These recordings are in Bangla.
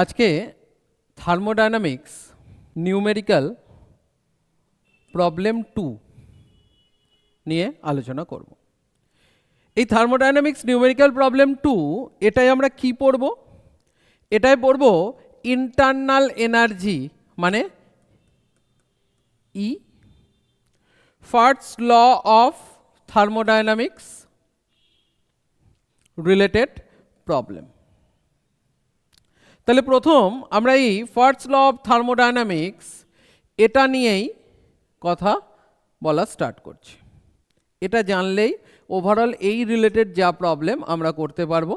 আজকে থার্মোডাইনামিক্স নিউমেরিক্যাল প্রবলেম 2 নিয়ে আলোচনা করব। এই থার্মোডাইনামিক্স নিউমেরিক্যাল প্রবলেম 2 এটাই আমরা কি পড়ব? এটাই পড়ব ইন্টারনাল এনার্জি মানে ই, first law of thermodynamics related problem. তাহলে প্রথম আমরা এই ফার্স্ট ল অফ থার্মোডাইনামিক্স এটা নিয়েই কথা বলা স্টার্ট করছি। এটা জানলেই ওভারঅল এই রিলেটেড যা প্রবলেম আমরা করতে পারবো,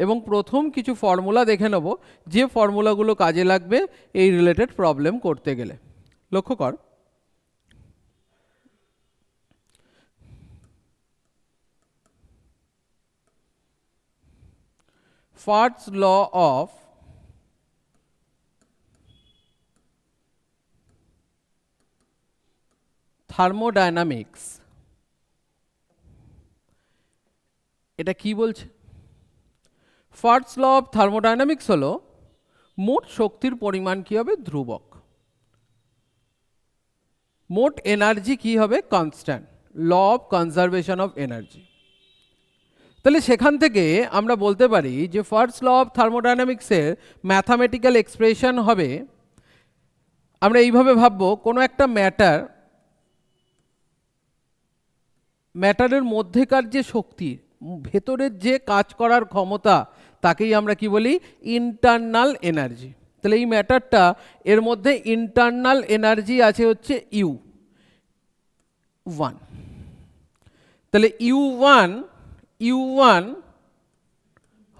এবং প্রথম কিছু ফর্মুলা দেখে নেব যে ফর্মুলাগুলো কাজে লাগবে এই রিলেটেড প্রবলেম করতে গেলে। লক্ষ্য কর, ফার্স্ট ল অফ থার্মোডাইনামিক্স এটা কি বলছে? ফার্স্ট ল অফ থার্মোডাইনামিক্স হলো মোট শক্তির পরিমাণ কি হবে? ধ্রুবক। মোট এনার্জি কি হবে? Constant. Law of conservation of energy. তাহলে সেখান থেকে আমরা বলতে পারি যে ফার্স্ট ল অফ থার্মোডাইনামিক্সের ম্যাথামেটিক্যাল এক্সপ্রেশন হবে, আমরা এইভাবে ভাববো, কোনো একটা ম্যাটারের মধ্যেকার যে শক্তি, ভেতরের যে কাজ করার ক্ষমতা, তাকেই আমরা কি বলি? Internal energy. তাহলে এই ম্যাটারটা, এর মধ্যে ইন্টারনাল এনার্জি আছে হচ্ছে U1। তাহলে U1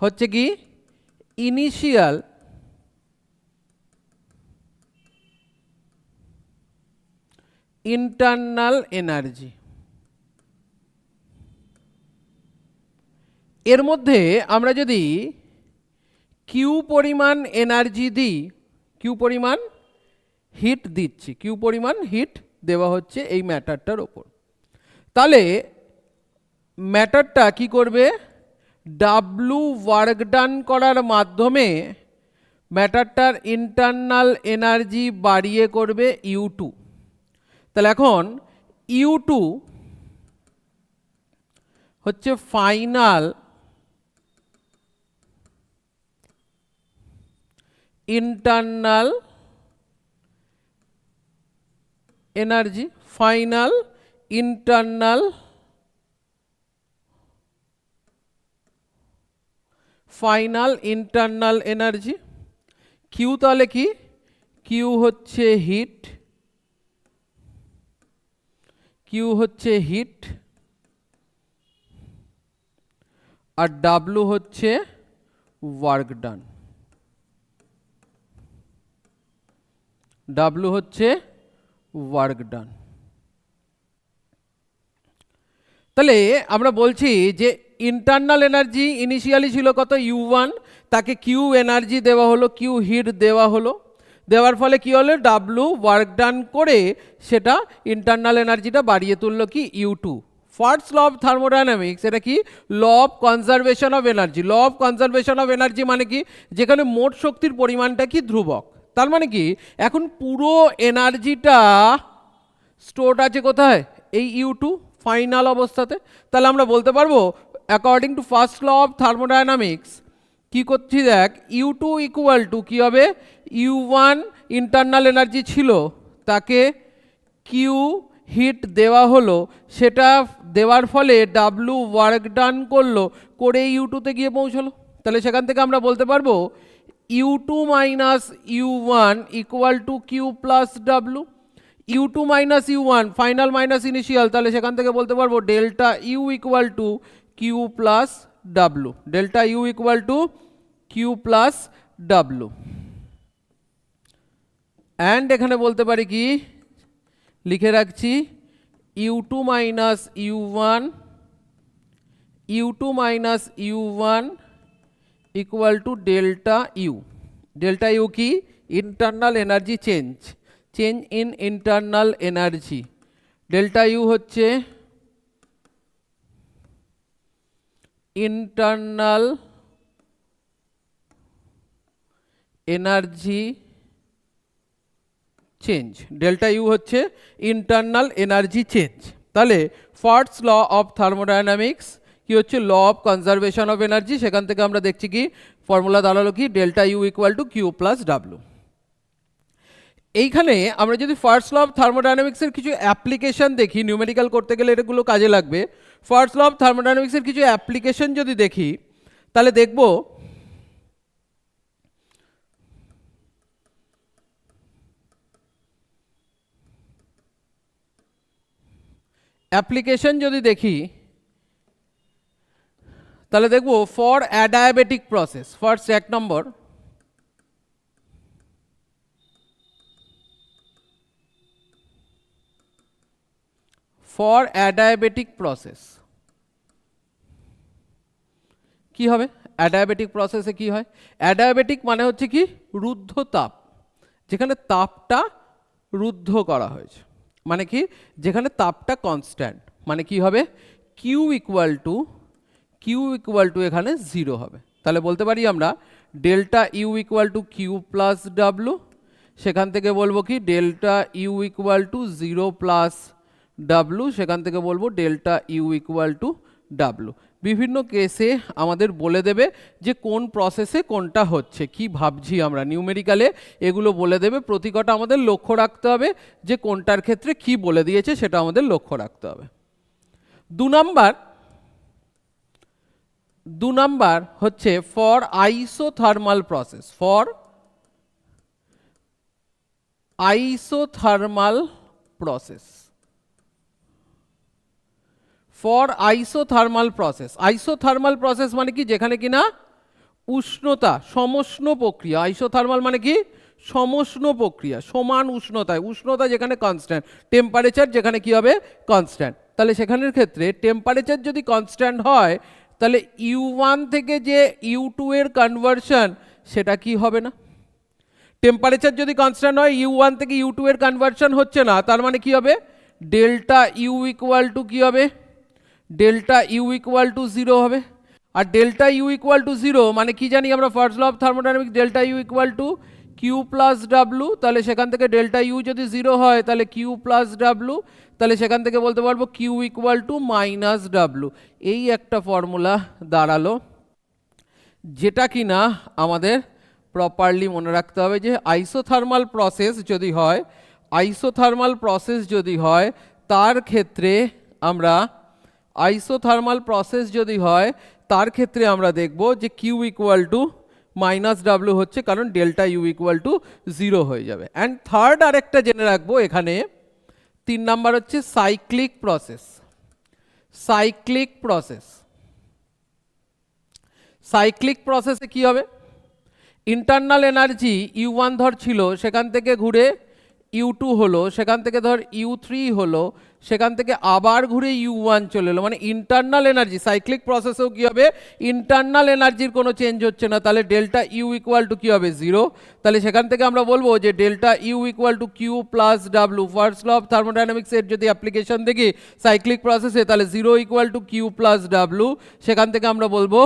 হচ্ছে কি? Initial internal energy. এর মধ্যে আমরা যদি কিউ পরিমাণ এনার্জি দিই, কিউ পরিমাণ হিট দিচ্ছি, কিউ পরিমাণ হিট দেওয়া হচ্ছে এই ম্যাটারটার ওপর, তাহলে ম্যাটারটা কি করবে? ডাব্লু ওয়ার্ক ডান করার মাধ্যমে ম্যাটারটার ইন্টারনাল এনার্জি বাড়িয়ে করবে U2। তাহলে এখন U2 হচ্ছে final internal energy, final internal energy. Q তাহলে কি? কিউ হচ্ছে হিট, আর ডাব্লু হচ্ছে ওয়ার্ক ডান। তাহলে আমরা বলছি যে ইন্টারনাল এনার্জি ইনিশিয়ালি ছিল কত? U1, তাকে কিউ এনার্জি দেওয়া হলো, কিউ হিট দেওয়া হলো, দেওয়ার ফলে কি হলো? ডাব্লু ওয়ার্ক ডান করে সেটা ইন্টারনাল এনার্জিটা বাড়িয়ে তুললো কি? U2। First law of thermodynamics এটা কি? Law of conservation of energy. Law of conservation of energy মানে কি? যেখানে মোট শক্তির পরিমাণটা কি? ধ্রুবক। তার মানে কি? এখন পুরো এনার্জিটা স্টোরড আছে কোথায়? এই U2 ফাইনাল অবস্থাতে। তাহলে আমরা বলতে পারবো according to first law of thermodynamics কি করছি? দেখ, U2 ইকুয়াল টু কি হবে? U1 ইন্টারনাল এনার্জি ছিল, তাকে কিউ হিট দেওয়া হলো, সেটা দেওয়ার ফলে ডাব্লু ওয়ার্ক ডান করলো, করে U2তে গিয়ে পৌঁছলো। তাহলে সেখান থেকে আমরা বলতে পারবো U2 minus U1 equal to Q plus W. U2 minus U1 final minus initial, তাহলে সেখান থেকে বলতে পারবো delta U equal to Q plus W. Delta U equal to Q plus W. And এখানে বলতে পারি কি? লিখে রাখছি U2 minus U1 equal to delta U. Delta U কি? Internal energy change in internal energy. Delta U হচ্ছে internal energy change, delta U হচ্ছে ইন্টারনাল এনার্জি চেঞ্জ। তাহলে ফার্স্ট ল অফ থার্মোডাইনামিক্স কি হচ্ছে, law of conservation of energy, সেখান থেকে আমরা দেখছি কি ফর্মুলা দাঁড়ালো কি delta U equal to Q plus W. এইখানে আমরা যদি ফার্স্ট ল অফ থার্মোডাইনামিক্সের কিছু অ্যাপ্লিকেশন দেখি, নিউমেরিক্যাল করতে গেলে এগুলো কাজে লাগবে। ফার্স্ট ল অফ থার্মোডাইনামিক্সের কিছু অ্যাপ্লিকেশন যদি দেখি তাহলে দেখব অ্যাপ্লিকেশন যদি দেখি তাহলে দেখব for adiabatic process, first 1 number for adiabatic process কি হবে, অ্যাডায়াবেটিক প্রসেসে কি হয়, অ্যাডায়াবেটিক মানে হচ্ছে কি রুদ্ধ তাপ, যেখানে তাপটা রুদ্ধ করা হয়েছে, মানে কি যেখানে তাপটা কনস্ট্যান্ট, মানে কি হবে কিউ ইকুয়াল টু এখানে 0 হবে। তাহলে বলতে পারি আমরা delta U equal to Q plus W, সেখান থেকে বলবো কি delta U equal to 0 plus W, সেখান থেকে বলবো delta U equal to W. বিভিন্ন কেসে আমাদের বলে দেবে যে কোন প্রসেসে কোনটা হচ্ছে, কি ভাবছি আমরা নিউমেরিক্যালে এগুলো বলে দেবে, প্রতি কটা আমাদের লক্ষ্য রাখতে হবে যে কোনটার ক্ষেত্রে কি বলে দিয়েছে সেটা আমাদের লক্ষ্য রাখতে হবে। 2 নাম্বার হচ্ছে for isothermal process, for isothermal process, for isothermal process. Isothermal process মানে কি যেখানে কিনা উষ্ণতা সমষ্ণ প্রক্রিয়া, আইসোথার্মাল মানে কি সমষ্ণ প্রক্রিয়া, সমান উষ্ণতায়, উষ্ণতা যেখানে কনস্ট্যান্ট, টেম্পারেচার যেখানে কি হবে কনস্ট্যান্ট। তাহলে সেখানের ক্ষেত্রে টেম্পারেচার যদি কনস্ট্যান্ট হয় তাহলে U1 থেকে যে U2 এর কনভার্সন সেটা কি হবে না, টেম্পারেচার যদি কনস্ট্যান্ট হয় U1 থেকে U2 এর কনভার্সন হচ্ছে না, তার মানে কি হবে ডেল্টা ইউ ইকুয়াল টু কি হবে, ডেল্টা ইউ ইকুয়াল টু 0 হবে। আর ডেল্টা ইউ ইকুয়াল টু 0 মানে কি জানি আমরা first law of thermodynamics delta U equal to Q plus W, তাহলে সেখান থেকে ডেল্টা ইউ যদি 0 হয় তাহলে কিউ প্লাস ডাব্লু, তাহলে সেখান থেকে বলতে পারবো Q equal to minus W. এই একটা ফর্মুলা দাঁড়ালো, যেটা কি না আমাদের প্রপারলি মনে রাখতে হবে যে আইসোথার্মাল প্রসেস যদি হয়, আইসোথার্মাল প্রসেস যদি হয় তার ক্ষেত্রে আমরা আইসোথার্মাল প্রসেস যদি হয় তার ক্ষেত্রে আমরা দেখব যে Q equal to minus W হচ্ছে, কারণ ডেল্টা ইউ ইকুয়াল টু 0 হয়ে যাবে। অ্যান্ড থার্ড আরেকটা জেনে রাখবো এখানে 3 নাম্বার হচ্ছে cyclic process, cyclic process. Cyclic প্রসেসে কি হবে, ইন্টারনাল এনার্জি U1 ধর ছিল, সেখান থেকে ঘুরে U2 হলো, সেখান থেকে ধর U3 হলো, সেখান থেকে আবার ঘুরে U1 চলে এলো, মানে ইন্টারনাল এনার্জি সাইক্লিক প্রসেসেও কি হবে ইন্টারনাল এনার্জির কোনো চেঞ্জ হচ্ছে না, তাহলে ডেল্টা ইউ ইকুয়াল টু কি হবে 0। তাহলে সেখান থেকে আমরা বলবো যে delta U equal to Q plus W, first law of থার্মোডাইনামিক্সের যদি অ্যাপ্লিকেশন দেখি সাইক্লিক প্রসেসে তাহলে 0 equal to Q plus W, সেখান থেকে আমরা বলবো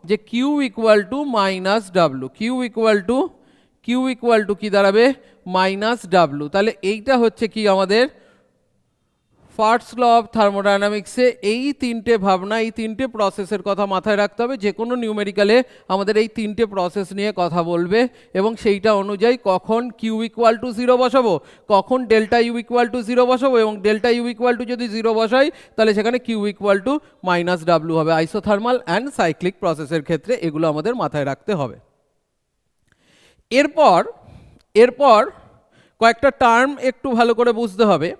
যে Q equal to minus W, Q equal to কি দাঁড়াবে মাইনাস ডাব্লু। তাহলে এইটা হচ্ছে কি আমাদের ফার্স্ট ল অফ থার্মোডাইনামিক্সে এই তিনটে ভাবনা, এই তিনটে প্রসেসের কথা মাথায় রাখতে হবে, যে কোনো নিউমেরিক্যালে আমাদের এই তিনটে প্রসেস নিয়ে কথা বলবে এবং সেইটা অনুযায়ী কখন কিউ ইকুয়াল টু 0 বসাবো, কখন ডেল্টা ইউ ইকুয়াল টু 0 বসাবো, এবং ডেল্টা ইউ ইকুয়াল টু যদি 0 বসাই তাহলে সেখানে Q equal to minus W হবে। আইসোথার্মাল অ্যান্ড সাইক্লিক প্রসেসের ক্ষেত্রে এগুলো আমাদের মাথায় রাখতে হবে। এরপর কয়েকটা টার্ম একটু ভালো করে বুঝতে হবে।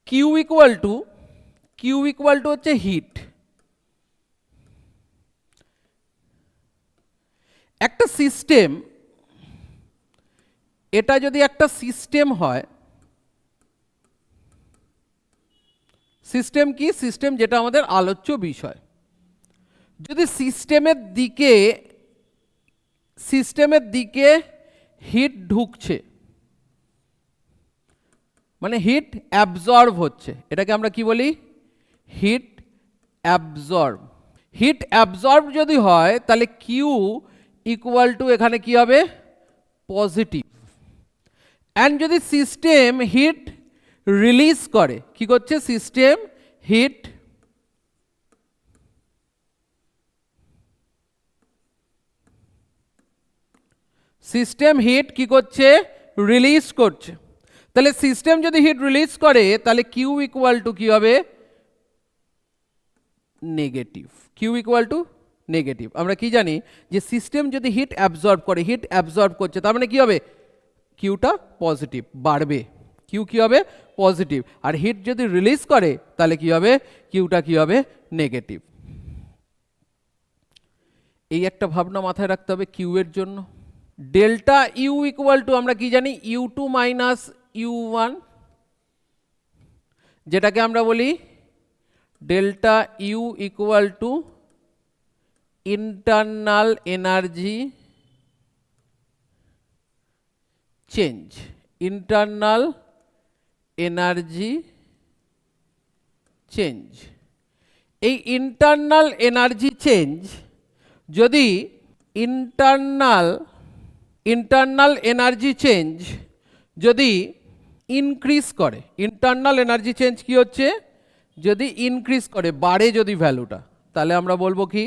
কিউ ইকুয়াল টু হচ্ছে হিট, একটা সিস্টেম, এটা যদি একটা সিস্টেম হয়, সিস্টেম কি, সিস্টেম যেটা আমাদের আলোচ্য বিষয়, যদি সিস্টেমের দিকে হিট ঢুকছে মানে হিট অ্যাবজর্ব হচ্ছে, এটাকে আমরা কি বলি হিট অ্যাবজর্ব। হিট অ্যাবজর্ব যদি হয় তাহলে কিউ ইকুয়াল টু এখানে কি হবে পজিটিভ। অ্যান্ড যদি সিস্টেম হিট রিলিজ করে, কি করছে সিস্টেম হিট কি করছে রিলিজ করছে, তাহলে সিস্টেম যদি হিট রিলিজ করে তাহলে কিউ ইকুয়াল টু কি হবে negative. Q equal to negative. আমরা কি জানি যে সিস্টেম যদি হিট অ্যাবজর্ব করে, হিট অ্যাবজর্ব করছে, তার মানে কি হবে কিউটা পজিটিভ বাড়বে, কিউ কি হবে পজিটিভ। আর হিট যদি রিলিজ করে তাহলে কি হবে কিউটা কি হবে নেগেটিভ। এই একটা ভাবনা মাথায় রাখতে হবে কিউ এর জন্য। ডেল্টা ইউ ইকুয়াল টু আমরা কি জানি U two minus U one, যেটাকে আমরা বলি delta U equal to internal energy change. Internal energy change, এই ইন্টারনাল এনার্জি চেঞ্জ যদি ইন্টারনাল এনার্জি চেঞ্জ যদি ইনক্রিজ করে, ইন্টারনাল এনার্জি চেঞ্জ কি হচ্ছে যদি ইনক্রিজ করে, বাড়ে যদি ভ্যালুটা, তাহলে আমরা বলবো কি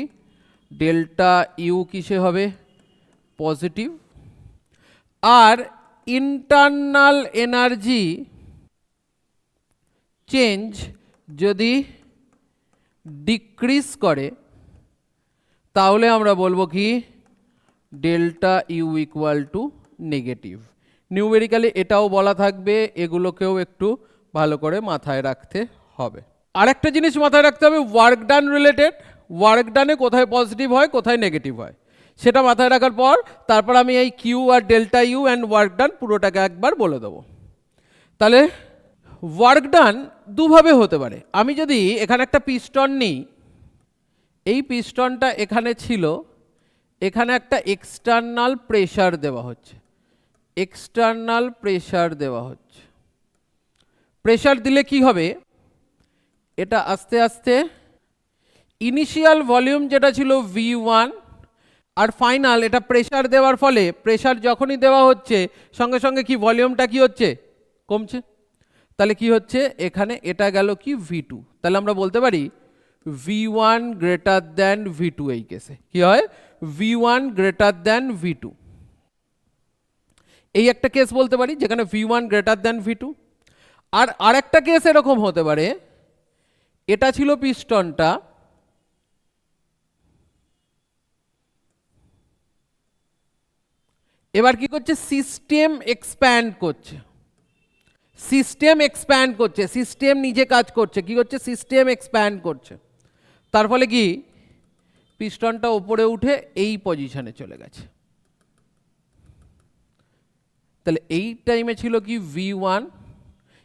ডেল্টা ইউ কিসে হবে পজিটিভ। আর ইন্টারনাল এনার্জি চেঞ্জ যদি ডিক্রিজ করে তাহলে আমরা বলবো কি delta U equal to negative. Numerically এটাও বলা থাকবে, এগুলোকেও একটু ভালো করে মাথায় রাখতে হবে। আরেকটা জিনিস মাথায় রাখতে হবে ওয়ার্ক ডান রিলেটেড। ওয়ার্ক ডানে কোথায় পজিটিভ হয় কোথায় নেগেটিভ হয় সেটা মাথায় রাখার পর তারপর আমি এই কিউ আর delta U and work done পুরোটাকে একবার বলে দেবো। তাহলে ওয়ার্ক ডান দুভাবে হতে পারে। আমি যদি এখানে একটা পিস্টন নিই, এই পিস্টনটা এখানে ছিল, এখানে একটা এক্সটার্নাল প্রেসার দেওয়া হচ্ছে, এক্সটার্নাল প্রেসার দেওয়া হচ্ছে। প্রেসার দিলে কি হবে, এটা আস্তে আস্তে ইনিশিয়াল ভলিউম যেটা ছিল V1 আর ফাইনাল, এটা প্রেসার দেওয়ার ফলে প্রেসার যখনই দেওয়া হচ্ছে সঙ্গে সঙ্গে কি ভলিউমটা কি হচ্ছে কমছে। তাহলে কি হচ্ছে এখানে এটা গেল কি V2, তাহলে আমরা বলতে পারি V1 গ্রেটার দ্যান V2। এই কেসে কি হয় V1 গ্রেটার দ্যান V2, এই একটা কেস বলতে পারি যেখানে V1 গ্রেটার দ্যান V2। আর আরেকটা কেস এরকম হতে পারে, এটা ছিল পিস্টনটা, এবার কি করছে সিস্টেম এক্সপ্যান্ড করছে, সিস্টেম এক্সপ্যান্ড করছে, সিস্টেম নিজে কাজ করছে, কি করছে সিস্টেম এক্সপ্যান্ড করছে, তার ফলে কি পিস্টনটা উপরে উঠে এই পজিশনে চলে গেছে। তাহলে এই টাইমে ছিল কি V1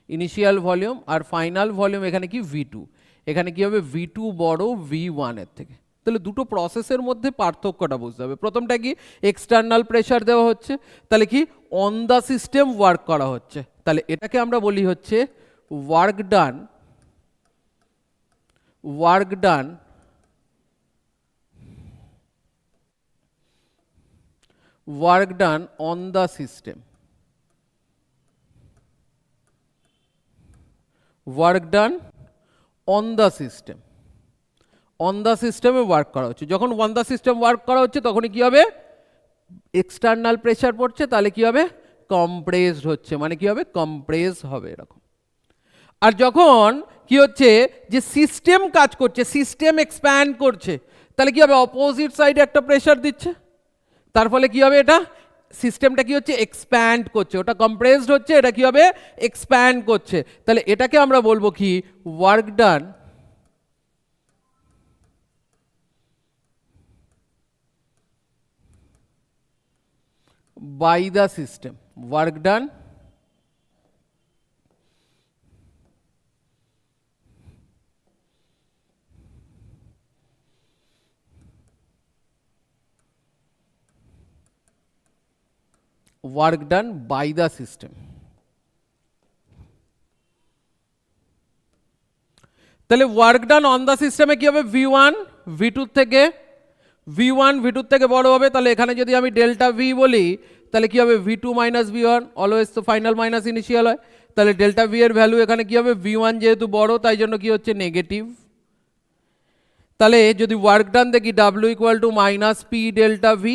ইনিশিয়াল ভলিউম আর ফাইনাল ভলিউম এখানে কি V2, এখানে কি হবে V2 বড় V1 এর থেকে। তাহলে দুটো প্রসেসের মধ্যে পার্থক্যটা বুঝতে হবে। প্রথমটা কি এক্সটার্নাল প্রেসার দেওয়া হচ্ছে, তাহলে কি অন দ্য সিস্টেম ওয়ার্ক করা হচ্ছে, তাহলে এটাকে আমরা বলি হচ্ছে work done, work done work done on the system, work done on the system, on the system A work করা হচ্ছে। যখন অন দ্য সিস্টেম ওয়ার্ক করা হচ্ছে তখনই কি হবে এক্সটার্নাল প্রেসার পড়ছে, তাহলে কি হবে কম্প্রেসড হচ্ছে, মানে কি হবে কম্প্রেস হবে এরকম। আর যখন কি হচ্ছে যে সিস্টেম কাজ করছে, সিস্টেম এক্সপ্যান্ড করছে, তাহলে কি হবে অপোজিট সাইডে একটা প্রেসার দিচ্ছে, তার ফলে কি হবে এটা সিস্টেমটা কি হচ্ছে এক্সপ্যান্ড করছে, ওটা কম্প্রেসড হচ্ছে, এটা কি হবে এক্সপ্যান্ড করছে। তাহলে এটাকে আমরা বলবো কি work done by the system, work done work done by the system। তাহলে ওয়ার্ক ডান অন দ্য সিস্টেমে কি হবে V1 V2 থেকে V1 V2 থেকে বড় হবে, তাহলে এখানে যদি আমি ডেল্টা V বলি তাহলে কি হবে V2 মাইনাস V1, অলওয়েজ তো ফাইনাল মাইনাস ইনিশিয়াল হয়, তাহলে ডেল্টা V এর ভ্যালু এখানে কি হবে V1 যেহেতু বড় তাই জন্য কি হচ্ছে নেগেটিভ। তাহলে যদি ওয়ার্ক ডান দেখি W equal to minus P delta V,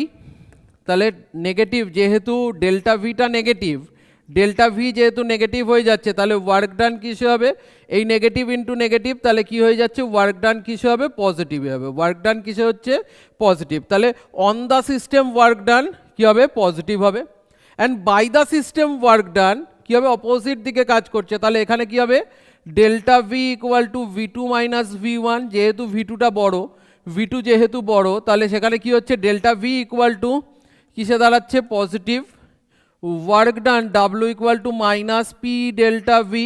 তাহলে নেগেটিভ যেহেতু ডেল্টা ভিটা নেগেটিভ, ডেল্টা ভি যেহেতু নেগেটিভ হয়ে যাচ্ছে তাহলে ওয়ার্ক ডান কিসে হবে এই নেগেটিভ ইন্টু নেগেটিভ, তাহলে কি হয়ে যাচ্ছে ওয়ার্ক ডান কিসে হবে পজিটিভ হবে, ওয়ার্ক ডান কিসে হচ্ছে পজিটিভ, তাহলে on the system work done কি হবে পজিটিভ হবে। And by the system work done কি হবে অপোজিট দিকে কাজ করছে, তাহলে এখানে কি হবে delta V equal to V2 minus V1, যেহেতু V2টা বড়, V2 যেহেতু বড় তাহলে সেখানে কি হচ্ছে ডেল্টা ভি ইকুয়াল টু কিসে দাঁড়াচ্ছে positive, work done W equal to minus P delta V,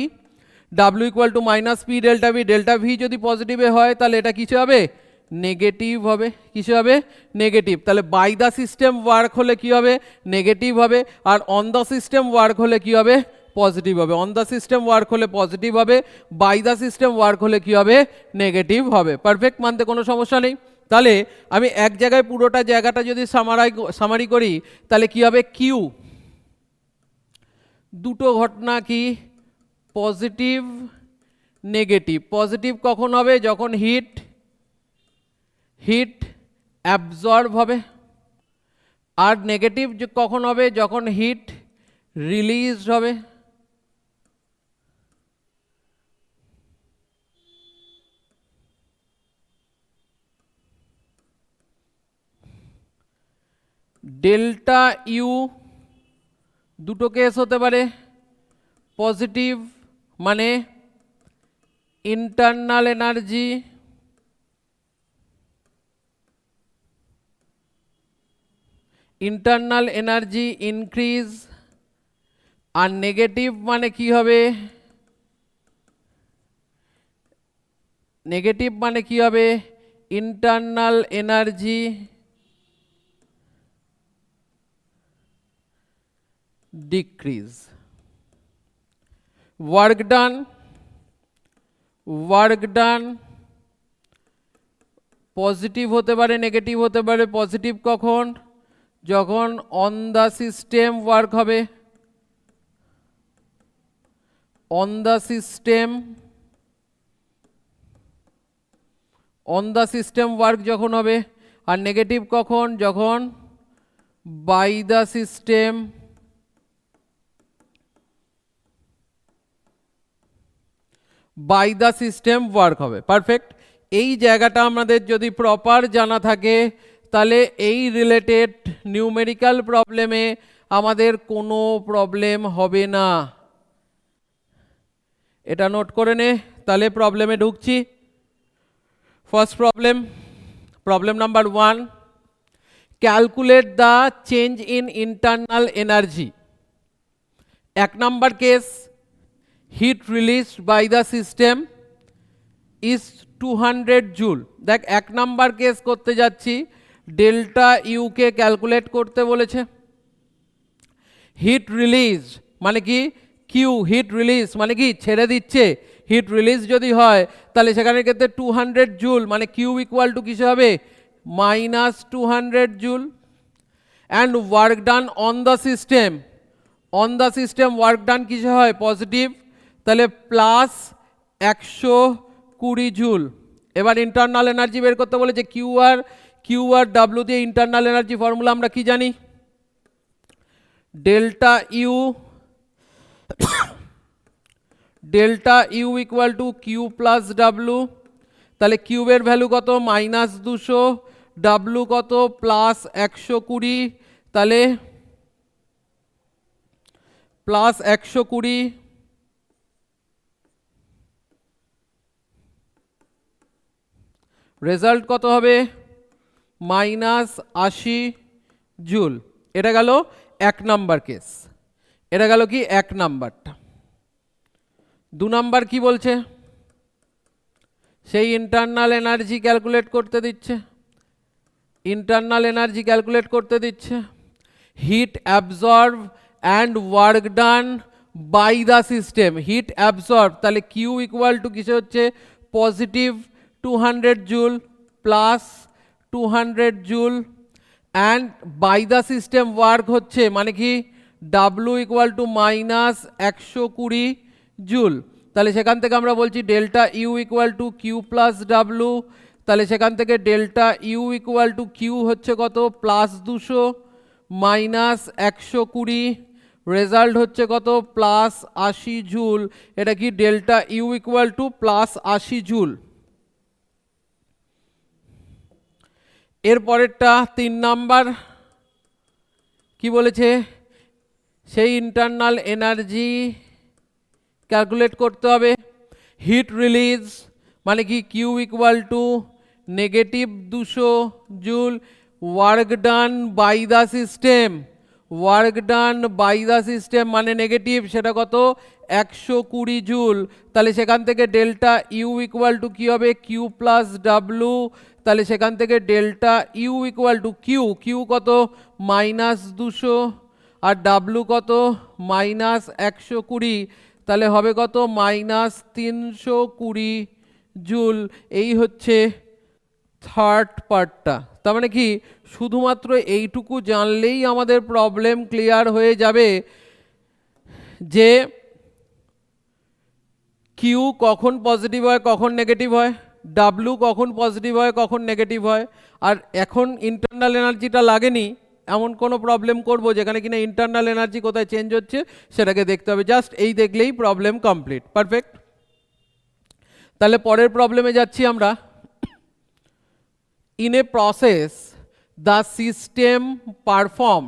W equal to minus P delta V, delta V যদি পজিটিভে হয় তাহলে এটা কিসে হবে নেগেটিভ হবে, কিসে হবে নেগেটিভ, তাহলে বাই দ্য সিস্টেম ওয়ার্ক হলে কি হবে নেগেটিভ হবে, আর অন দ্য সিস্টেম ওয়ার্ক হলে কি হবে পজিটিভ হবে, অন দ্য সিস্টেম ওয়ার্ক হলে পজিটিভ হবে, বাই দ্য সিস্টেম ওয়ার্ক হলে কি হবে নেগেটিভ হবে। পারফেক্ট, মানতে কোনো সমস্যা নেই। তাহলে আমি এক জায়গায় পুরোটা জায়গাটা যদি সামারি করি তাহলে কি হবে কিউ, দুটো ঘটনা কি পজিটিভ নেগেটিভ, পজিটিভ কখন হবে যখন হিট অ্যাবজর্ব হবে, আর নেগেটিভ কখন হবে যখন হিট রিলিজ হবে। ডেল্টা ইউ দুটো কেস হতে পারে, পজিটিভ মানে ইন্টারনাল এনার্জি ইনক্রিজ, আর নেগেটিভ মানে কি হবে নেগেটিভ মানে কি হবে internal energy decrease. Work done positive হতে পারে নেগেটিভ হতে পারে, পজিটিভ কখন যখন অন দ্য সিস্টেম ওয়ার্ক হবে, অন দ্য সিস্টেম ওয়ার্ক যখন হবে, আর নেগেটিভ কখন যখন বাই দ্য সিস্টেম ওয়ার্ক হবে। পারফেক্ট, এই জায়গাটা আমাদের যদি প্রপার জানা থাকে তাহলে এই রিলেটেড নিউমেরিক্যাল প্রবলেমে আমাদের কোনো প্রবলেম হবে না। এটা নোট করে নে, তাহলে প্রবলেমে ঢুকছি। First problem number 1, calculate the change in internal energy. 1 number case, heat released by the system is 200 joule. দেখ 1 নাম্বার কেস করতে যাচ্ছি, ডেল্টা ইউকে ক্যালকুলেট করতে বলেছে। হিট রিলিজ মানে কি কিউ, হিট রিলিজ মানে কি ছেড়ে দিচ্ছে, হিট রিলিজ যদি হয় তাহলে সেখানে ক্ষেত্রে 200 জুল মানে কিউ ইকুয়াল টু কিসে হবে minus 200 joule. And work done on the system work done কিসে হয় পজিটিভ, তাহলে প্লাস 120 জুল। এবার ইন্টারনাল এনার্জি বের করতে বলেছে, কিউ আর ডাব্লিউ দিয়ে ইন্টারনাল এনার্জি ফর্মুলা আমরা কি জানি, delta U equal to Q plus W, তাহলে কিউবের ভ্যালু কত মাইনাস 200, ডাব্লু কত প্লাস 120, তাহলে প্লাস 120 রেজাল্ট কত হবে মাইনাস 80 জুল। এটা গেল 1 নাম্বার কেস, এটা গেল কি 1 নাম্বারটা। 2 নাম্বার কি বলছে, সেই ইন্টারনাল এনার্জি ক্যালকুলেট করতে দিচ্ছে, heat absorb and work done by the system. Heat absorb তাহলে কিউ ইকুয়াল টু কিসে হচ্ছে positive 200 joule, plus 200 joule and by the system work হচ্ছে মানে কি W equal to minus 120 joule. তাহলে সেখান থেকে আমরা বলছি delta U equal to Q plus W. তাহলে সেখান থেকে delta U equal to Q হচ্ছে কত প্লাস 200 মাইনাস 120, রেজাল্ট হচ্ছে কত প্লাস 80 জুল। এটা কি delta U equal two plus 80 joule. এর পরেরটা 3 নাম্বার কি বলেছে, সেই ইন্টারনাল এনার্জি ক্যালকুলেট করতে হবে। হিট রিলিজ মানে কি Q equal to negative 200 joule, work done by the system, work done by the system মানে নেগেটিভ, সেটা কত 120 জুল। তাহলে সেখান থেকে ডেল্টা ইউ ইকুয়াল টু কী হবে কিউ প্লাস ডাব্লু। তাহলে সেখান থেকে delta U equal to Q, Q কত মাইনাস 200 আর ডাব্লু কত মাইনাস 120, তাহলে হবে কত মাইনাস 320 জুল। এই হচ্ছে থার্ড পার্টটা। তার মানে কি শুধুমাত্র এইটুকু জানলেই আমাদের প্রবলেম ক্লিয়ার হয়ে যাবে যে কিউ কখন পজিটিভ হয় কখন নেগেটিভ হয়, ডাব্লু কখন পজিটিভ হয় কখন নেগেটিভ হয়। আর এখন ইন্টারনাল এনার্জিটা লাগেনি এমন কোনো প্রবলেম করব যেখানে কিনা ইন্টারনাল এনার্জি কোথায় চেঞ্জ হচ্ছে সেটাকে দেখতে হবে। জাস্ট এই দেখলেই প্রবলেম কমপ্লিট, পারফেক্ট। তাহলে পরের প্রবলেমে যাচ্ছি আমরা। In a process the system perform,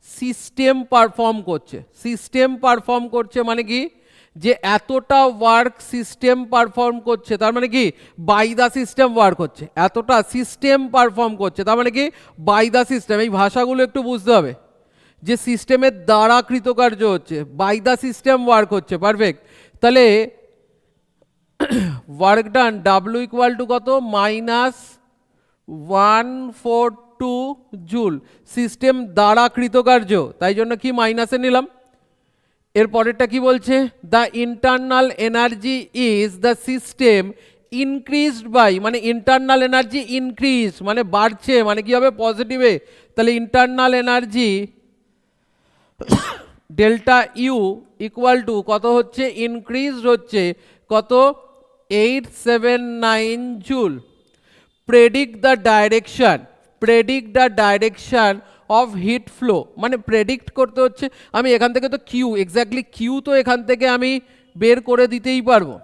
system perform করছে, সিস্টেম পারফর্ম করছে মানে কি যে এতটা ওয়ার্ক সিস্টেম পারফর্ম করছে, তার মানে কি বাই দ্য সিস্টেম ওয়ার্ক হচ্ছে, এতটা সিস্টেম পারফর্ম করছে, তার মানে কি বাই দ্য সিস্টেম। এই ভাষাগুলো একটু বুঝতে হবে যে সিস্টেমের দ্বারা কৃতকার্য হচ্ছে, বাই দ্য সিস্টেম ওয়ার্ক হচ্ছে, পারফেক্ট। তাহলে work done W equal to কত মাইনাস 142 জুল, সিস্টেম দ্বারা কৃতকার্য, তাই জন্য কি মাইনাসে নিলাম। এর পরেরটা কি বলছে, the internal energy is the system increased by, মানে ইন্টারনাল এনার্জি ইনক্রিজ মানে বাড়ছে, মানে কি হবে পজিটিভে। তাহলে internal energy delta U equal to কত হচ্ছে ইনক্রিজড হচ্ছে কত 879 joule. Predict the direction, predict the direction of heat flow, মানে প্রেডিক্ট করতে হচ্ছে আমি এখান থেকে তো কিউ এক্স্যাক্টলি কিউ তো এখান থেকে আমি বের করে দিতেই পারবো।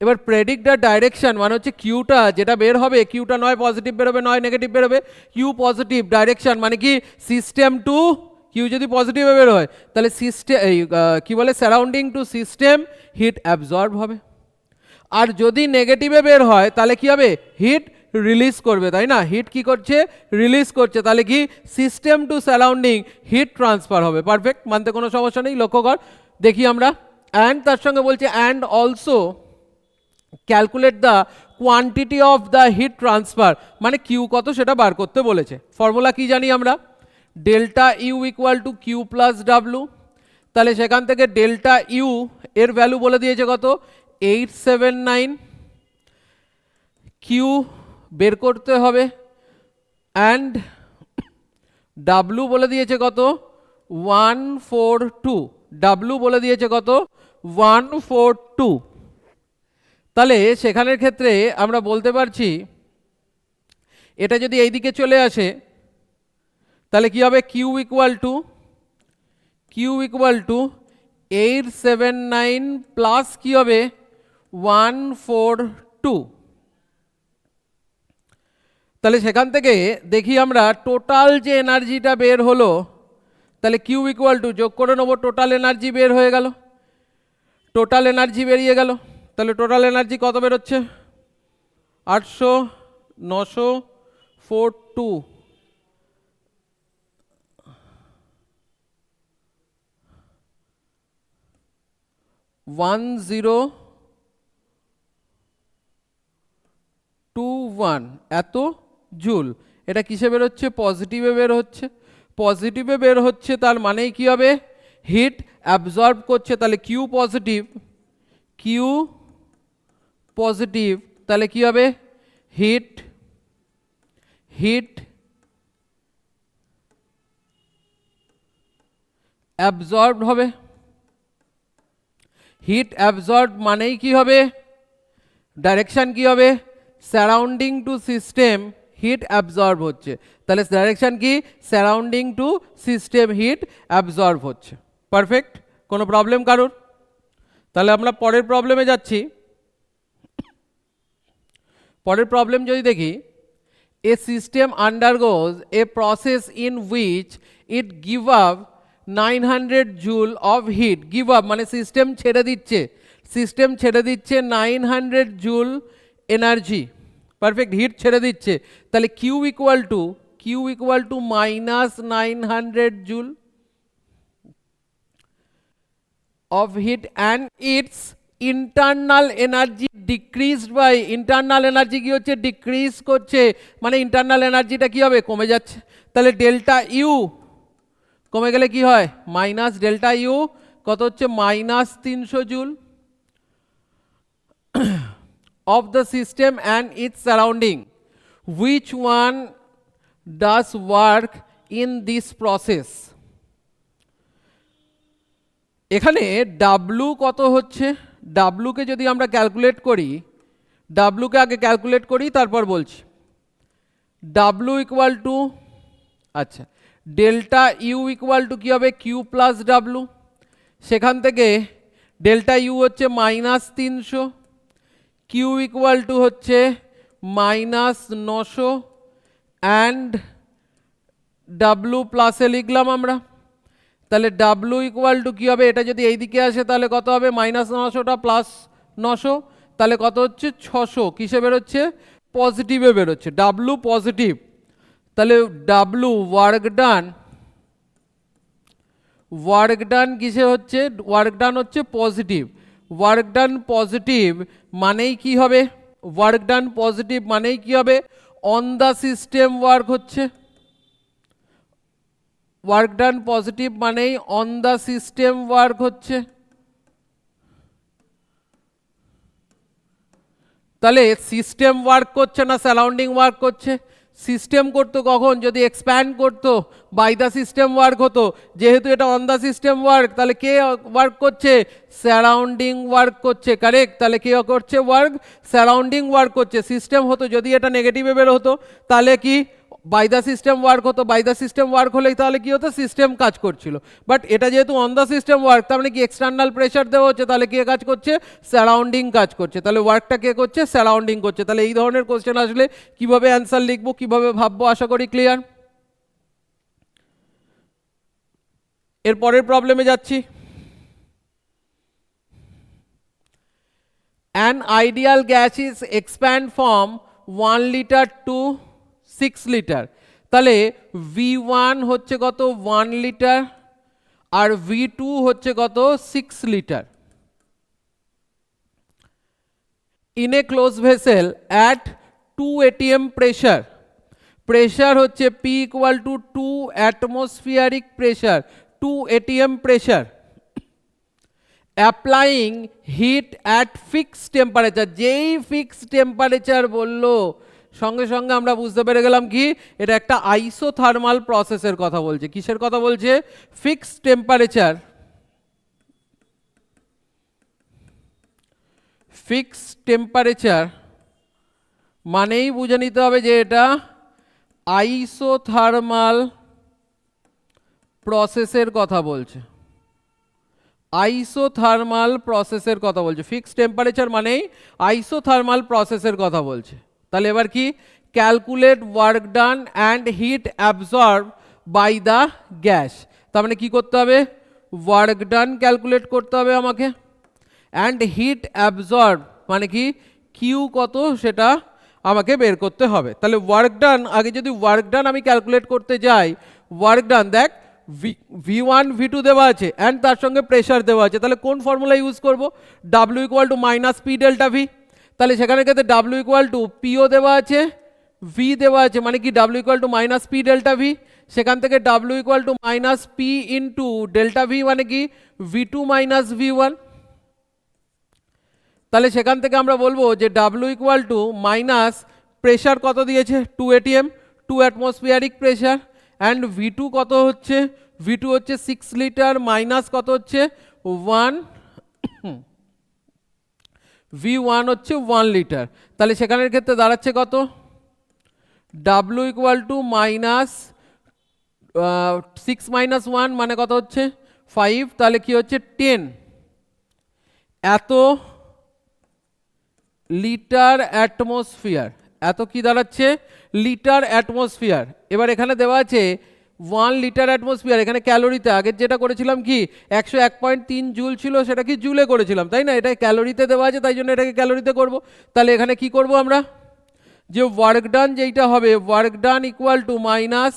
এবার প্রেডিক্ট দ্য ডাইরেকশন মানে হচ্ছে কিউটা যেটা বের হবে, কিউটা নয় পজিটিভ বেরোবে নয় নেগেটিভ বেরোবে, কিউ পজিটিভ, ডাইরেকশন মানে কি সিস্টেম টু, কিউ যদি পজিটিভে বের হয় তাহলে সিস্টেম এই কী বলে surrounding to system heat absorb হবে, আর যদি নেগেটিভে বের হয় তাহলে কি হবে হিট রিলিজ করবে, তাই না, হিট কি করছে রিলিজ করছে, তাহলে কি system to surrounding heat transfer হবে, পারফেক্ট, মানতে কোনো সমস্যা নেই। লক্ষ্য কর দেখি আমরা, অ্যান্ড তার সঙ্গে বলছে and also calculate the quantity of the heat transfer, মানে কিউ কত সেটা বার করতে বলেছে। ফর্মুলা কি জানি আমরা, delta U equal to Q plus W. তাহলে সেখান থেকে ডেল্টা ইউ এর ভ্যালু বলে দিয়েছে কত 879, কিউ বের করতে হবে, অ্যান্ড ডাব্লু বলে দিয়েছে কত 142, ডাব্লু বলে দিয়েছে কত 142। তাহলে সেখানের ক্ষেত্রে আমরা বলতে পারছি এটা যদি এই দিকে চলে আসে তাহলে কি হবে কিউ ইকুয়াল টু 879 প্লাস কি হবে 142। তাহলে সেখান থেকে দেখি আমরা টোটাল যে এনার্জিটা বের হলো, তাহলে কিউ ইকুয়াল টু যোগ করে নেবো, টোটাল এনার্জি বের হয়ে গেল, টোটাল এনার্জি বেরিয়ে গেল। তাহলে টোটাল এনার্জি কত বেরোচ্ছে 800 942, 1021 এত জুল। এটা কিসে বের হচ্ছে পজিটিভে বের হচ্ছে, পজিটিভে বের হচ্ছে তার মানেই কি হবে হিট অ্যাবজর্ব করছে, তাহলে কিউ পজিটিভ, কিউ পজিটিভ, তাহলে কি হবে হিট হিট অ্যাবজর্বড হবে। হিট অ্যাবজর্বড মানেই কি হবে, ডাইরেকশন কি হবে, surrounding to system heat absorb হচ্ছে, তাহলে ডাইরেকশন কি, surrounding to system heat absorb হচ্ছে। পারফেক্ট, কোনো প্রবলেম কারোর? তাহলে আমরা পরের প্রবলেমে যাচ্ছি। পরের প্রবলেম যদি দেখি, a system আন্ডারগোজ a process in which it give up 900 joule of heat. Give up মানে সিস্টেম ছেড়ে দিচ্ছে, সিস্টেম ছেড়ে দিচ্ছে 900 জুল এনার্জি। পারফেক্ট, হিট ছেড়ে দিচ্ছে, তাহলে Q equal to minus 900 joule of heat and its internal energy decreased by, internal energy কি হচ্ছে, ডিক্রিজ করছে, মানে ইন্টারনাল এনার্জিটা কি হবে, কমে যাচ্ছে। তাহলে ডেল্টা ইউ কমে গেলে কি হয়, মাইনাস ডেল্টা ইউ কত হচ্ছে, minus 300 joule of the system and its surrounding. Which one does work in this process? এখানে ডাব্লু কত হচ্ছে, ডাব্লুকে যদি আমরা ক্যালকুলেট করি, ডাব্লুকে আগে ক্যালকুলেট করি তারপর বলছি। ডাব্লু ইকুয়াল টু, আচ্ছা, ডেল্টা ইউ ইকুয়াল টু কী হবে, কিউ প্লাস ডাব্লু, সেখান থেকে ডেল্টা ইউ হচ্ছে মাইনাস 300, কিউ ইকুয়াল টু হচ্ছে মাইনাস 900 অ্যান্ড ডাব্লু প্লাসে লিখলাম আমরা। তাহলে ডাব্লু ইকুয়াল টু কী হবে, এটা যদি এই দিকে আসে তাহলে কত হবে, মাইনাস 900টা প্লাস 900, তাহলে কত হচ্ছে 600, কিসে বেরোচ্ছে, পজিটিভে বেরোচ্ছে, ডাব্লু পজিটিভ। তাহলে ডাব্লু ওয়ার্ক ডান কিসে হচ্ছে, ওয়ার্ক ডান হচ্ছে পজিটিভ, ওয়ার্ক ডান পজিটিভ মানেই কি হবে, ওয়ার্ক ডান পজিটিভ মানেই কি হবে, অন দ্য সিস্টেম ওয়ার্ক হচ্ছে, ওয়ার্ক ডান পজিটিভ মানেই অন দ্য সিস্টেম ওয়ার্ক হচ্ছে। তাহলে সিস্টেম ওয়ার্ক করছে না সারাউন্ডিং ওয়ার্ক করছে, সিস্টেম করতো কখন, যদি এক্সপ্যান্ড করতো বাই দ্য সিস্টেম ওয়ার্ক হতো, যেহেতু এটা অন দ্য সিস্টেম ওয়ার্ক, তাহলে কে ওয়ার্ক করছে, সারাউন্ডিং ওয়ার্ক করছে, কারেক্ট। তাহলে কে করছে ওয়ার্ক, সারাউন্ডিং ওয়ার্ক করছে। সিস্টেম হতো যদি এটা নেগেটিভে বের হতো তাহলে কি বাই দ্য সিস্টেম ওয়ার্ক হতো, বাই দ্য সিস্টেম ওয়ার্ক হলেই তাহলে কি হতো, সিস্টেম কাজ করছিল। বাট এটা যেহেতু অন দ্য সিস্টেম ওয়ার্ক, তার মানে কি এক্সটার্নাল প্রেশার দেওয়া হচ্ছে, তাহলে কে কাজ করছে, সারাউন্ডিং কাজ করছে, তাহলে ওয়ার্কটা কে করছে, সারাউন্ডিং করছে। তাহলে এই ধরনের কোশ্চেন আসলে কিভাবে অ্যান্সার লিখবো, কিভাবে ভাববো, আশা করি ক্লিয়ার। এর পরের প্রবলেমে যাচ্ছি। An ideal gas is expand from 1 liter to 6 litre. তাহলে V1 হচ্ছে কত, 1 লিটার, আর V2 হচ্ছে কত, 6 litre. In a close vessel at 2 atm pressure, pressure হচ্ছে P equal to 2 atmospheric pressure, 2 atm pressure, applying heat at fixed temperature. যেই ফিক্সড টেম্পারেচার বললো সঙ্গে সঙ্গে আমরা বুঝতে পেরে গেলাম কি এটা একটা আইসোথার্মাল প্রসেসের কথা বলছে। কিসের কথা বলছে, ফিক্সড টেম্পারেচার, ফিক্সড টেম্পারেচার মানেই বুঝে নিতে হবে যে এটা আইসোথার্মাল প্রসেসের কথা বলছে, আইসোথার্মাল প্রসেসের কথা বলছে। ফিক্সড টেম্পারেচার মানেই আইসোথার্মাল প্রসেসের কথা বলছে। তাহলে এবার কি, calculate work done and heat absorb by the gas. তার মানে কি করতে হবে, ওয়ার্ক ডান ক্যালকুলেট করতে হবে আমাকে, অ্যান্ড হিট অ্যাবজর্ব মানে কি, কিউ কত সেটা আমাকে বের করতে হবে। তাহলে ওয়ার্ক ডান, আগে যদি ওয়ার্ক ডান আমি ক্যালকুলেট করতে যাই, ওয়ার্ক ডান দেখ V1 V2 দেওয়া আছে অ্যান্ড তার সঙ্গে প্রেশার দেওয়া আছে, তাহলে কোন ফর্মুলা ইউজ করব, W equal to minus P delta V. তাহলে সেখানে ক্ষেত্রে W ইকুয়াল টু পিও দেওয়া আছে, ভি দেওয়া আছে, মানে কি W equal to minus P delta V. সেখান থেকে W equal to minus P into delta V মানে কি V2 মাইনাস V1। তাহলে সেখান থেকে আমরা বলবো যে W equal to minus pressure কত দিয়েছে, 2 atm, 2 atmospheric pressure and V2 কত হচ্ছে, V2 হচ্ছে 6 লিটার মাইনাস কত হচ্ছে 1, V1 হচ্ছে 1 লিটার। তাহলে সেখানের ক্ষেত্রে দাঁড়াচ্ছে কত, W equal to minus 6 minus 1 মানে কত হচ্ছে 5, তাহলে কি হচ্ছে 10 এত লিটার অ্যাটমসফিয়ার, এত কি দাঁড়াচ্ছে লিটার অ্যাটমসফিয়ার। এবার এখানে দেওয়া আছে 1 লিটার অ্যাটমসফিয়ার, এখানে ক্যালোরিতে আগের যেটা করেছিলাম কি 101.3 জুল ছিল, সেটা কি জুলে করেছিলাম তাই না, এটা ক্যালোরিতে দেওয়া আছে তাই জন্য এটাকে ক্যালোরিতে করব। তাহলে এখানে কি করব আমরা, যে ওয়ার্ক ডান যেইটা হবে work done equal to minus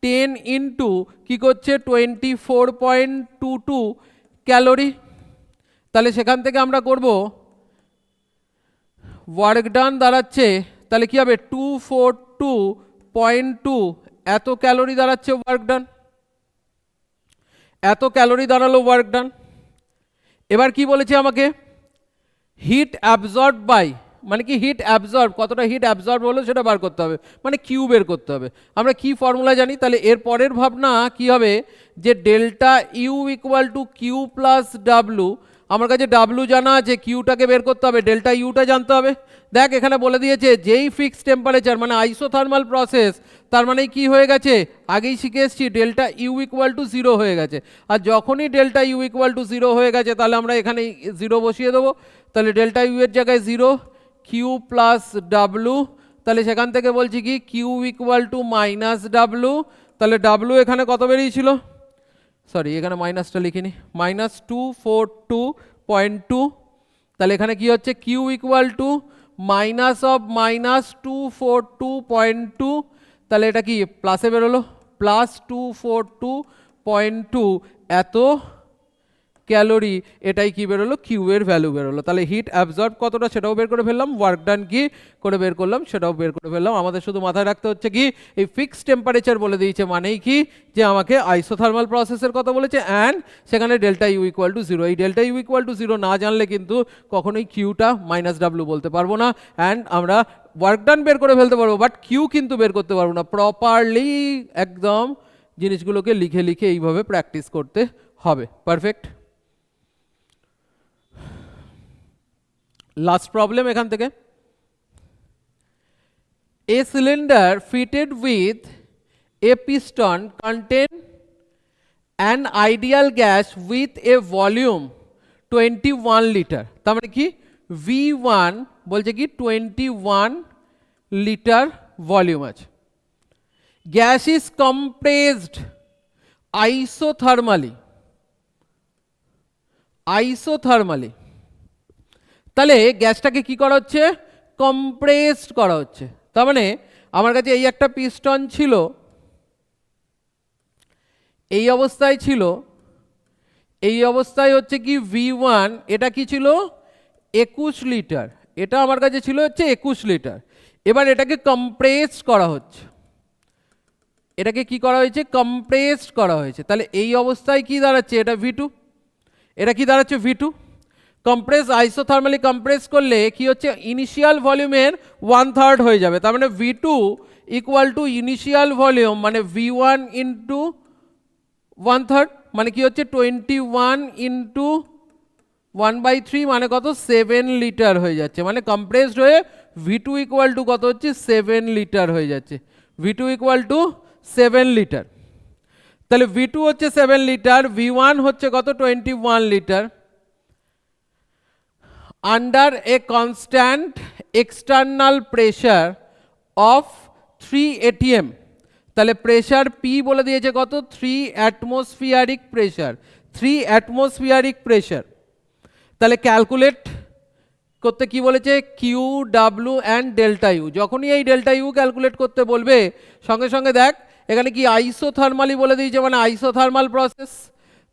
10 into কী করছে 24.22 ক্যালোরি। তাহলে সেখান থেকে আমরা করব ওয়ার্ক ডান দাঁড়াচ্ছে, তাহলে কি হবে 242.2 এত ক্যালোরি দাঁড়াচ্ছে ওয়ার্ক ডান, এত ক্যালোরি দাঁড়ালো ওয়ার্ক ডান। এবার কি বলেছে আমাকে, হিট অ্যাবজর্ব বাই, মানে কি হিট অ্যাবজর্ব, কতটা হিট অ্যাবজর্ব হলো সেটা বার করতে হবে, মানে কিউ বের করতে হবে। আমরা কি ফর্মুলা জানি, তাহলে এর পরের ভাবনা কি হবে, যে delta U equal to Q plus W. আমার কাছে ডাব্লু জানা আছে, কিউটাকে বের করতে হবে, ডেল্টা ইউটা জানতে হবে। দেখ এখানে বলে দিয়েছে যেই ফিক্সড টেম্পারেচার মানে আইসোথার্মাল প্রসেস, তার মানে কি হয়ে গেছে আগেই শিখে এসেছি ডেল্টা ইউ ইকুয়াল টু 0 হয়ে গেছে। আর যখনই ডেল্টা ইউ ইকুয়াল টু 0 হয়ে গেছে তাহলে আমরা এখানে 0 বসিয়ে দেবো। তাহলে ডেল্টা ইউ এর জায়গায় 0, কিউ প্লাস ডাব্লু, তাহলে সেখান থেকে বলছি কি Q equal to minus W. তাহলে ডাব্লু এখানে কত বেরিয়েছিল, সরি এখানে মাইনাসটা লিখিনি, মাইনাস 242.2। তাহলে এখানে কি হচ্ছে Q equal to minus of minus 242.2, তাহলে এটা কি প্লাসে বেরোলো, প্লাস 242.2 এত ক্যালোরি, এটাই কি বেরোলো কিউ এর ভ্যালু বেরোলো। তাহলে হিট অ্যাবজর্ব কতটা সেটাও বের করে ফেললাম, ওয়ার্ক ডান কি করে বের করলাম সেটাও বের করে ফেললাম। আমাদের শুধু মাথায় রাখতে হচ্ছে কি এই ফিক্সড টেম্পারেচার বলে দিয়েছে মানেই কি যে আমাকে আইসোথার্মাল প্রসেসের কথা বলেছে অ্যান্ড সেখানে ডেল্টা ইউ ইকুয়াল টু 0। এই ডেল্টা ইউ ইকুয়াল টু 0 না জানলে কিন্তু কখনোই কিউটা মাইনাস ডাব্লু বলতে পারবো না, অ্যান্ড আমরা ওয়ার্ক ডান বের করে ফেলতে পারবো বাট কিউ কিন্তু বের করতে পারবো না। প্রপারলি একদম জিনিসগুলোকে লিখে লিখে এইভাবে প্র্যাকটিস করতে হবে। পারফেক্ট। লাস্ট প্রবলেম এখান থেকে, a cylinder fitted with a piston contain an ideal gas with a volume 21 litre. তার মানে কি V1 বলছে কি 21 লিটার ভলিউম আছে, গ্যাস ইজ কম্প্রেসড আইসোথার্মালি। তাহলে গ্যাসটাকে কি করা হচ্ছে কম্প্রেসড করা হচ্ছে। তার মানে আমার কাছে এই একটা পিস্টন ছিল, এই অবস্থায় ছিল, এই অবস্থায় হচ্ছে কি V1 এটা কি ছিল 21 লিটার, এটা আমার কাছে ছিল হচ্ছে 21 লিটার। এবার এটাকে কম্প্রেসড করা হচ্ছে, এটাকে কি করা হয়েছে কম্প্রেসড করা হয়েছে। তাহলে এই অবস্থায় কি দাঁড়াচ্ছে এটা V2, এটা কি দাঁড়াচ্ছে V2। কম্প্রেস আইসোথার্মালি কম্প্রেস করলে কি হচ্ছে ইনিশিয়াল ভলিউমের 1/3 হয়ে যাবে। তার মানে V2 equal to initial volume মানে V1 ইন্টু 1/3 মানে কি হচ্ছে 21 ইন্টু 1/3 মানে কত 7 লিটার হয়ে যাচ্ছে। মানে কম্প্রেসড হয়ে V2 ইকুয়াল টু কত হচ্ছে 7 লিটার হয়ে যাচ্ছে, V2 ইকুয়াল টু 7 লিটার। তাহলে V2 হচ্ছে 7 লিটার, V1 হচ্ছে কত 21 litre. Under a constant external pressure of 3 atm, তাহলে প্রেশার P বলে দিয়েছে কত 3 অ্যাটমসফিয়ারিক প্রেশার, 3 অ্যাটমসফিয়ারিক প্রেশার। তাহলে ক্যালকুলেট করতে কি বলেছে Q W and delta U. যখনই এই ডেল্টা ইউ ক্যালকুলেট করতে বলবে সঙ্গে সঙ্গে দেখ এখানে কি আইসোথার্মালি বলে দিয়েছে মানে আইসোথার্মাল প্রসেস।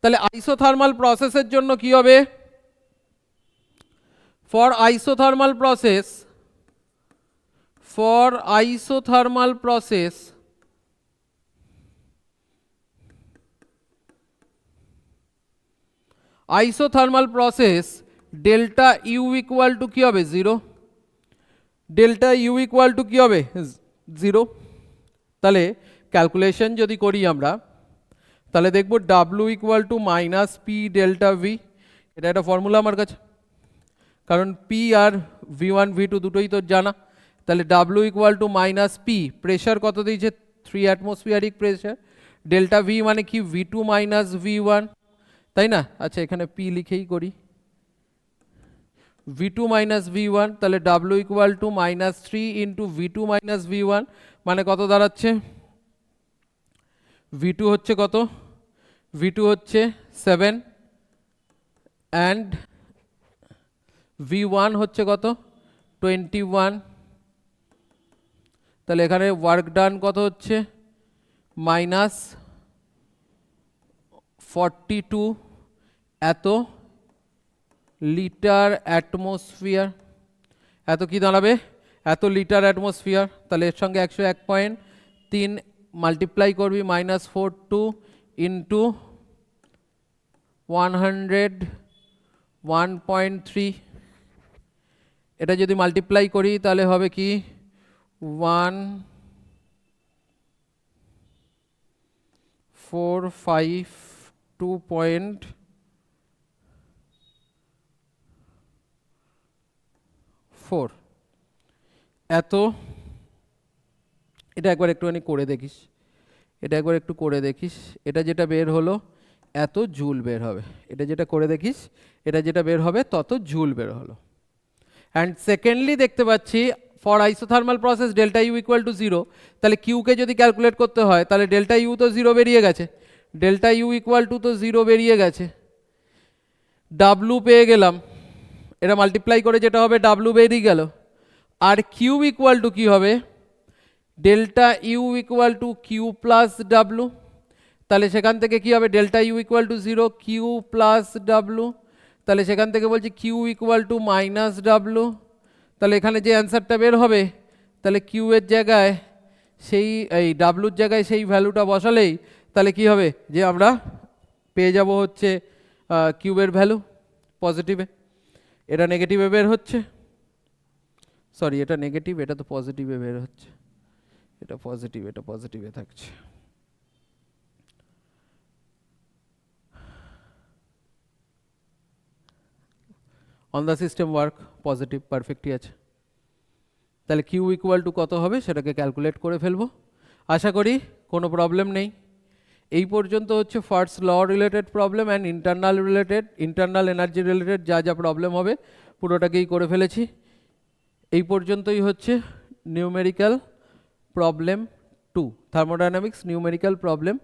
তাহলে আইসোথার্মাল প্রসেসের জন্য কি হবে, for isothermal process delta U equal to কি হবে 0, ডেল্টা ইউ ইকুয়াল টু কি হবে 0। তাহলে ক্যালকুলেশন যদি করি আমরা, তাহলে দেখব W equal to minus P delta V, এটা একটা ফর্মুলা আমার কাছে, কারণ পি আর V1 V2 দুটোই তো জানা। তাহলে W equal to minus P, pressure কত দিয়েছে 3 অ্যাটমসফিয়ারিক প্রেশার, ডেল্টা ভি মানে কি V2 মাইনাস V1, তাই না? আচ্ছা এখানে পি লিখেই করি, V2 মাইনাস V1, তাহলে W equal to minus 3 into V2 minus V1 মানে কত দাঁড়াচ্ছে, V2 হচ্ছে কত, V2 হচ্ছে 7 অ্যান্ড V1 হচ্ছে কত 21, তাহলে এখানে ওয়ার্ক ডান কত হচ্ছে মাইনাস 42 এত লিটার অ্যাটমসফিয়ার, এত কি দাঁড়াবে, এত লিটার অ্যাটমসফিয়ার। তাহলে এর সঙ্গে 101.3 মাল্টিপ্লাই করবি মাইনাস 42 ইন্টু 101.3, এটা যদি মাল্টিপ্লাই করি তাহলে হবে কি 1452.4 এত, এটা একবার একটুখানি করে দেখিস, এটা একবার একটু করে দেখিস, এটা যেটা বের হলো এত জুল বের হবে, এটা যেটা করে দেখিস, এটা যেটা বের হবে তত জুল বের হলো। অ্যান্ড সেকেন্ডলি দেখতে পাচ্ছি for isothermal process delta U equal to 0, তাহলে কিউকে যদি ক্যালকুলেট করতে হয় তাহলে ডেল্টা ইউ তো 0 বেরিয়ে গেছে, ডেল্টা ইউ ইকুয়াল টু তো 0 বেরিয়ে গেছে, ডাব্লু পেয়ে গেলাম, এটা মাল্টিপ্লাই করে যেটা হবে ডাব্লু বেরিয়ে গেল, আর কিউ ইকুয়াল টু কী হবে, delta U equal to Q plus W, তাহলে সেখান থেকে কি হবে delta U equal to 0 Q plus W, তাহলে সেখান থেকে বলছি Q equal to minus W, তাহলে এখানে যে অ্যান্সারটা বের হবে তাহলে কিউ এর জায়গায় সেই এই ডাব্লুর জায়গায় সেই ভ্যালুটা বসালেই তাহলে কি হবে যে আমরা পেয়ে যাব হচ্ছে কিউবের ভ্যালু পজিটিভে, এটা নেগেটিভে বের হচ্ছে, সরি এটা নেগেটিভ, এটা তো পজিটিভে বের হচ্ছে, এটা পজিটিভ, এটা পজিটিভে থাকছে। On the system work positive পারফেক্টই আছে, তাহলে কিউ ইকুয়াল টু কত হবে সেটাকে ক্যালকুলেট করে ফেলবো, আশা করি কোনো প্রবলেম নেই। এই পর্যন্ত হচ্ছে first law related problem and internal energy related যা যা প্রবলেম হবে পুরোটাকেই করে ফেলেছি। এই পর্যন্তই হচ্ছে numerical problem 2, thermodynamics numerical problem